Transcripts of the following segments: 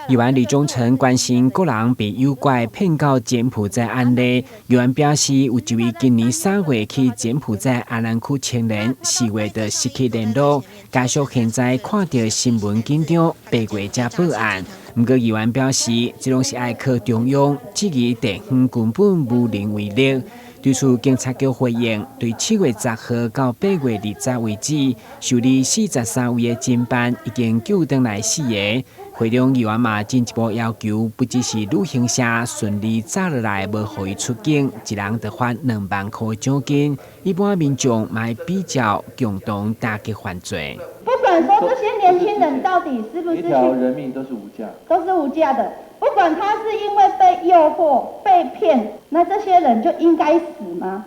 议员李宗诚关心个人被诱拐骗到柬埔寨案例，议员表示，有一位今年3月去柬埔寨阿兰区青年，4月就失去联络，家属现在看到新闻紧张，8月才报案。不过，议员表示，这拢是要靠中央，质疑地方根本无能为力。对此，警察局回应，对7月10号到8月20为止，受理43位的侦办已经救回来4个。会中议员嘛进一步要求，不只是旅行社顺利trả落来，无互伊出境，一人得罚2万块奖金。一般民众买比较共同打击犯罪。不管说这些年轻人到底是不是一条人命都是无价，都是无价的。不管他是因为被诱惑、被骗，那这些人就应该死吗？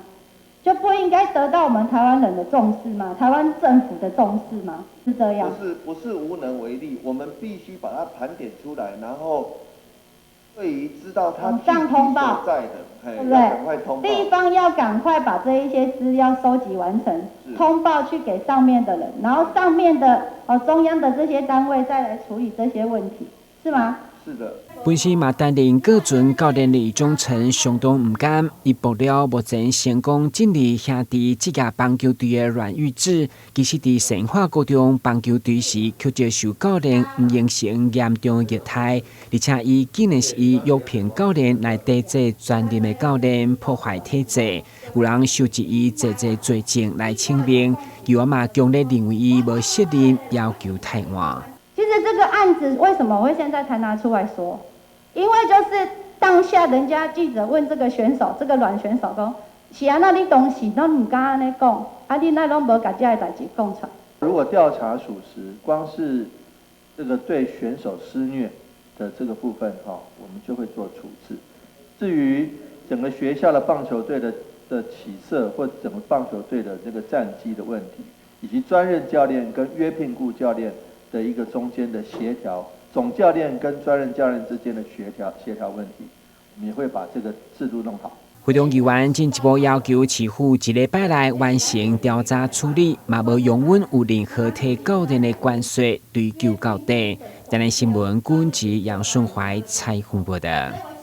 就不应该得到我们台湾人的重视吗？台湾政府的重视吗？是这样？不是无能为力，我们必须把它盘点出来，然后对于知道他具体所在的，对不对？赶快通报。地方要赶快把这一些资料收集完成，通报去给上面的人，然后上面的中央的这些单位再来处理这些问题，是吗？是的。本身嘛担任各阵教练李宗诚相当唔甘，伊爆料目前成功建立兄弟职业棒球队的阮玉志，其实伫生化高中棒球队时，却接受教练唔形成严重的虐待，而且伊竟然是以药品教练来抵制专业的教练，破坏体制，有人收集伊这罪证来清明，有阿嘛强烈认为伊无责任，要求退案。其实这个案子为什么会现在才拿出来说？因为就是当下人家记者问这个选手，这个阮选手说：“是啊，那你东西都唔敢安尼讲，啊你那拢无把这个代志讲出来。”如果调查属实，光是这个对选手施虐的这个部分我们就会做处置。至于整个学校的棒球队的起色，或整个棒球队的这个战绩的问题，以及专任教练跟约聘雇教练的一个中间的协调，总教练跟专任教练之间的协调问题，我们也会把这个制度弄好。会中议员进一步要求市府1礼拜内完成调查处理，嘛无容允有任何替教练的关税追究到底。台南新闻管制杨顺怀采访报道。